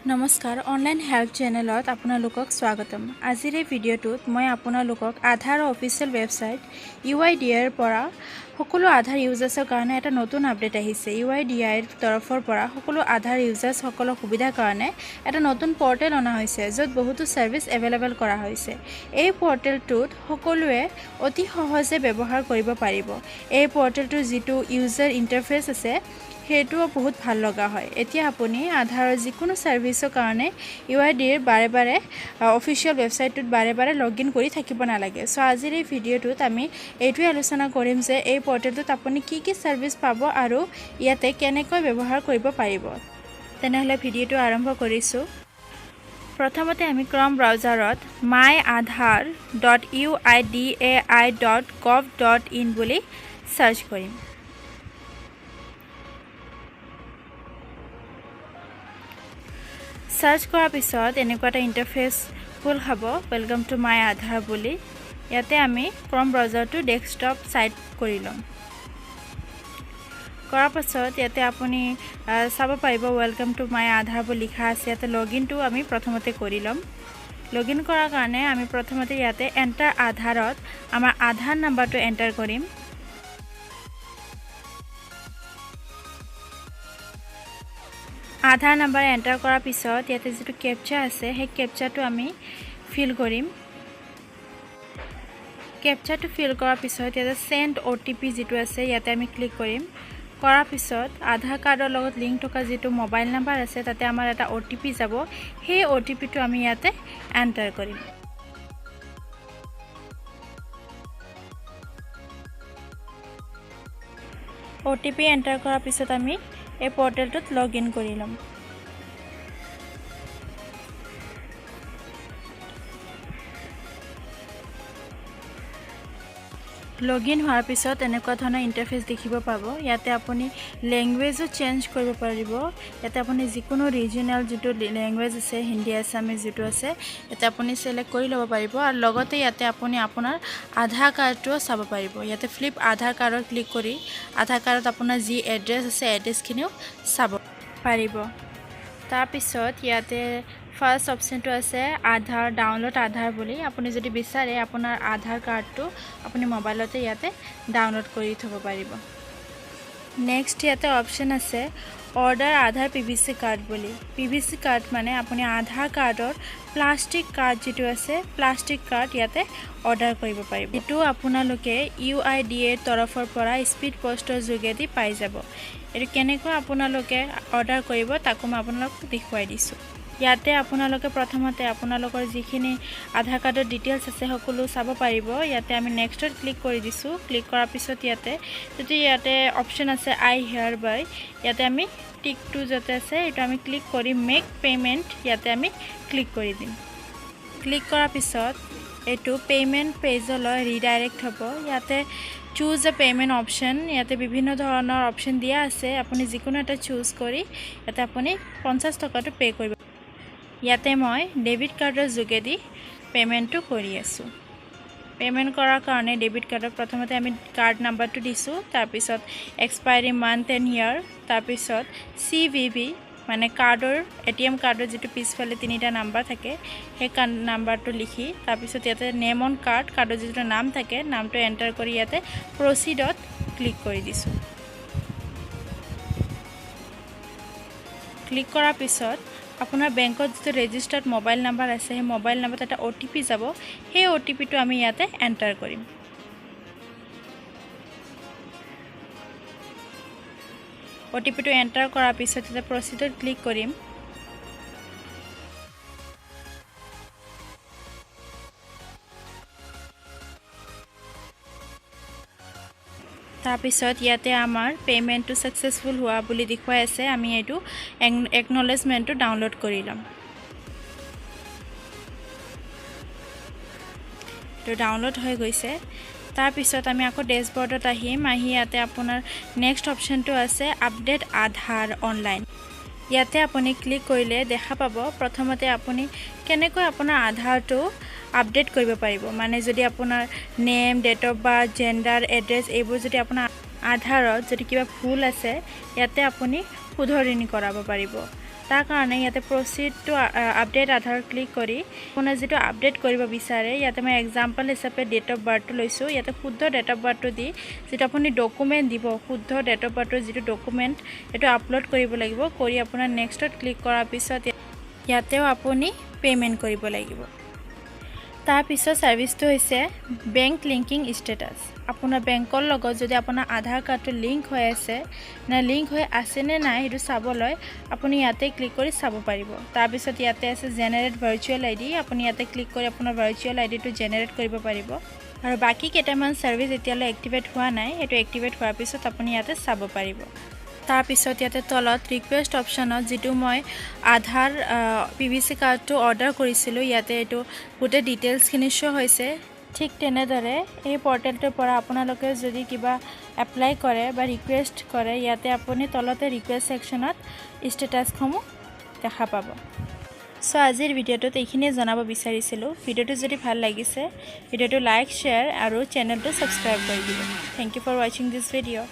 নমস্কাৰ online help চেনেলত আপোনালোকক স্বাগতম। আজিৰ এই ভিডিঅ'টোত মই আপোনালোকক আধাৰ অফিচিয়েল ৱেবছাইট UIDAIৰ পৰা সকলো আধাৰ ইউজাৰ্ছৰ কাৰণে এটা নতুন আপডেট আহিছে। UIDAIৰ তৰফৰ পৰা সকলো আধাৰ ইউজাৰ্ছসকলৰ সুবিধাৰ কাৰণে এটা নতুন পৰ্টেল অনা হৈছে, য'ত বহুতো ছাৰ্ভিচ এভেইলেবল কৰা হৈছে। এই পৰ্টেলটোত সকলোৱে অতি সহজে ব্যৱহাৰ কৰিব পাৰিব। এই পৰ্টেলটোৰ যিটো ইউজাৰ ইণ্টাৰফেচ আছে সেইটোও বহুত ভাল লগা হয়। এতিয়া আপুনি আধাৰৰ যিকোনো ছাৰ্ভিচৰ কাৰণে UIDAIৰ বাৰে অফিচিয়েল ৱেবছাইটটোত বাৰে লগ ইন কৰি থাকিব নালাগে। চ' আজিৰ এই ভিডিঅ'টোত আমি এইটোৱে আলোচনা কৰিম যে এই পৰ্টেলটোত আপুনি কি ছাৰ্ভিচ পাব আৰু ইয়াতে কেনেকৈ ব্যৱহাৰ কৰিব পাৰিব। তেনেহ'লে ভিডিঅ'টো আৰম্ভ কৰিছোঁ। প্ৰথমতে আমি ক্ৰম ব্ৰাউজাৰত myAadhar.uidai.gov.in বুলি চাৰ্চ কৰিম। সাৰ্চ কৰাৰ পিছত এনেকুৱা এটা ইণ্টাৰফেচ খোল খাব, ৱেলকাম টু মাই আধাৰ বুলি। ইয়াতে আমি ক্ৰম ব্ৰাউজাৰটো ডেস্কটপ সাইড কৰি ল'ম। কৰাৰ পাছত ইয়াতে আপুনি চাব পাৰিব ৱেলকাম টু মাই আধাৰ বুলি লিখা আছে। ইয়াতে লগইনটো আমি প্ৰথমতে কৰি ল'ম। লগইন কৰাৰ কাৰণে আমি প্ৰথমতে ইয়াতে এণ্টাৰ আধাৰত আমাৰ আধাৰ নাম্বাৰটো এণ্টাৰ কৰিম। আধাৰ নাম্বাৰ এণ্টাৰ কৰাৰ পিছত ইয়াতে যিটো কেপচা আছে সেই কেপচাটো আমি ফিল কৰিম। কেপচাটো ফিল কৰাৰ পিছত ইয়াতে সেন্ড OTP যিটো আছে ইয়াতে আমি ক্লিক কৰিম। কৰাৰ পিছত আধাৰ কাৰ্ডৰ লগত লিংক থকা যিটো মোবাইল নাম্বাৰ আছে তাতে আমাৰ এটা OTP যাব। সেই OTPটো আমি ইয়াতে এণ্টাৰ কৰিম। OTP এণ্টাৰ কৰাৰ পিছত আমি এই পৰ্টেলটোত লগ ইন কৰি ল'ম। লগইন হোৱাৰ পিছত এনেকুৱা ধৰণৰ ইণ্টাৰফেচ দেখিব পাব। ইয়াতে আপুনি লেংগুৱেজো চেঞ্জ কৰিব পাৰিব। ইয়াতে আপুনি যিকোনো ৰিজনেল যিটো লেংগুৱেজ আছে, হিন্দী আছামিজ যিটো আছে ইয়াতে আপুনি সিলেক্ট কৰি ল'ব পাৰিব। আৰু লগতে ইয়াতে আপুনি আপোনাৰ আধাৰ কাৰ্ডটোও চাব পাৰিব। ইয়াতে ফ্লিপ আধাৰ কাৰ্ডত ক্লিক কৰি আধাৰ কাৰ্ডত আপোনাৰ যি এড্ৰেছ আছে এড্ৰেছখিনিও চাব পাৰিব। তাৰপিছত ইয়াতে ফাৰ্ষ্ট অপশ্যনটো আছে আধাৰ ডাউনলোড আধাৰ বুলি। আপুনি যদি বিচাৰে আপোনাৰ আধাৰ কাৰ্ডটো আপুনি মোবাইলতে ইয়াতে ডাউনলোড কৰি থ'ব পাৰিব। নেক্সট ইয়াতে অপশ্যন আছে অৰ্ডাৰ আধাৰ PVC কাৰ্ড বুলি। PVC কাৰ্ড মানে আপুনি আধাৰ কাৰ্ডৰ প্লাষ্টিক কাৰ্ড যিটো আছে প্লাষ্টিক কাৰ্ড ইয়াতে অৰ্ডাৰ কৰিব পাৰিব। এইটো আপোনালোকে UIDAIৰ তৰফৰ পৰা স্পীড পোষ্টৰ যোগেদি পাই যাব। এইটো কেনেকৈ আপোনালোকে অৰ্ডাৰ কৰিব তাকো মই আপোনালোকক দেখুৱাই দিছোঁ। ইয়াতে আপোনালোকে প্ৰথমতে আপোনালোকৰ যিখিনি আধাৰ কাৰ্ডৰ ডিটেইলছ আছে সকলো চাব পাৰিব। ইয়াতে আমি নেক্সটত ক্লিক কৰি দিছোঁ। ক্লিক কৰাৰ পিছত ইয়াতে অপশ্যন আছে আই হিয়াৰ বাই। ইয়াতে আমি টিকটো যাতে আছে এইটো আমি ক্লিক কৰি মেক পে'মেণ্ট ইয়াতে আমি ক্লিক কৰি দিম। ক্লিক কৰাৰ পিছত এইটো পে'মেণ্ট পেজলৈ ৰিডাইৰেক্ট হ'ব। ইয়াতে চুজ এ পে'মেণ্ট অপশ্যন ইয়াতে বিভিন্ন ধৰণৰ অপশ্যন দিয়া আছে। আপুনি যিকোনো এটা চুজ কৰি ইয়াতে আপুনি 50 টকাটো পে' কৰিব। ইয়াতে মই ডেবিট কাৰ্ডৰ যোগেদি পে'মেণ্টটো কৰি আছোঁ। পে'মেণ্ট কৰাৰ কাৰণে ডেবিট কাৰ্ডত প্ৰথমতে আমি কাৰ্ড নাম্বাৰটো দিছোঁ, তাৰপিছত এক্সপায়াৰী মান্থ এণ্ড ইয়াৰ, তাৰপিছত CVV মানে কাৰ্ডৰ ATM কাৰ্ডৰ যিটো পিছফালে 3টা নাম্বাৰ থাকে সেই নাম্বাৰটো লিখি তাৰপিছত ইয়াতে নেম অন কাৰ্ডৰ যিটো নাম থাকে নামটো এণ্টাৰ কৰি ইয়াতে প্ৰচিডত ক্লিক কৰি দিছোঁ। ক্লিক কৰাৰ পিছত আপোনাৰ বেংকত যিটো ৰেজিষ্টাৰ্ড মোবাইল নাম্বাৰ আছে সেই মোবাইল নাম্বাৰত এটা OTP যাব। সেই OTPটো আমি ইয়াতে এণ্টাৰ কৰিম। OTPটো এণ্টাৰ কৰাৰ পিছত ইয়াতে প্ৰচিডত ক্লিক কৰিম। তাৰপিছত ইয়াতে আমাৰ পে'মেণ্টটো ছাকচেছফুল হোৱা বুলি দেখুৱাই আছে। আমি এইটো একনলেজমেণ্টটো ডাউনলোড কৰি ল'ম। এইটো ডাউনলোড হৈ গৈছে। তাৰপিছত আমি আকৌ ডেছবৰ্ডত আহিম। ইয়াতে আপোনাৰ নেক্সট অপশ্যনটো আছে আপডেট আধাৰ অনলাইন। ইয়াতে আপুনি ক্লিক কৰিলে দেখা পাব প্ৰথমতে আপুনি কেনেকৈ আপোনাৰ আধাৰটো আপডেট কৰিব পাৰিব। মানে যদি আপোনাৰ name, date of birth, gender, address এইবোৰ যদি আপোনাৰ আধাৰত যদি কিবা ভুল আছে ইয়াতে আপুনি শুধৰণি কৰাব পাৰিব। তাৰ কাৰণে ইয়াতে proceed to update Aadhaar click কৰি আপোনাৰ যেটো আপডেট কৰিব বিচাৰে ইয়াতে মই এক্সাম্পল হিচাপে ডেট অফ বাৰ্থটো লৈছো ইয়াতে শুদ্ধ ডেট অফ বাৰ্থটো দি যেটো আপুনি ডকুমেন্ট দিব শুদ্ধ ডেট অফ বাৰ্থৰ যেটো ডকুমেন্ট এটো আপলোড কৰিব লাগিব কৰি আপোনাৰ নেক্সটত ক্লিক কৰাৰ পিছত ইয়াতেও আপুনি পেমেন্ট কৰিব লাগিব তাৰ পিছত সাৰ্ভিসটো হৈছে বেংক লিংকিং ষ্টেটাস আপোনাৰ বেংকৰ লগত যদি আপোনাৰ আধাৰ কাৰ্ডটো লিংক হৈ আছে না লিংক হৈ আছে নে নাই হেতু চাবলৈ আপুনি ইয়াতে ক্লিক কৰি চাব পাৰিব তাৰ পিছত ইয়াতে আছে জেনাৰেট ভাৰ্চুৱেল আইডি আপুনি ইয়াতে ক্লিক কৰি আপোনাৰ ভাৰ্চুৱেল আইডিটো জেনাৰেট কৰিব পাৰিব আৰু বাকি কেইটামান সাৰ্ভিস এতিয়ালৈ এক্টিভেট হোৱা নাই হেতু এক্টিভেট হোৱাৰ পিছত আপুনি ইয়াতে চাব পাৰিব তাৰ পিছত ইয়াতে তলত ৰিকুৱেষ্ট অপচনত যেটো মই আধাৰ পিভিসি কাৰ্ডটো অৰ্ডাৰ কৰিছিলো ইয়াতে এটো গুটে ডিটেইলছ খিনি শো হৈছে ঠিক তেনেদৰে এই পৰ্টেলটোৰ পৰা আপোনালোকে যদি কিবা এপ্লাই কৰে বা ৰিকুৱেষ্ট কৰে ইয়াতে আপুনি তলতে ৰিকুৱেষ্ট সেকশনত ষ্টেটাসসমূহ দেখা পাব সো আজিৰ ভিডিওটোত এইখিনিয়ে জনাব বিচাৰিছিলো ভিডিওটো যদি ভাল লাগিছে ভিডিওটো লাইক শেয়াৰ আৰু চেনেলটো সাবস্ক্ৰাইব কৰি দিব thank you for watching this video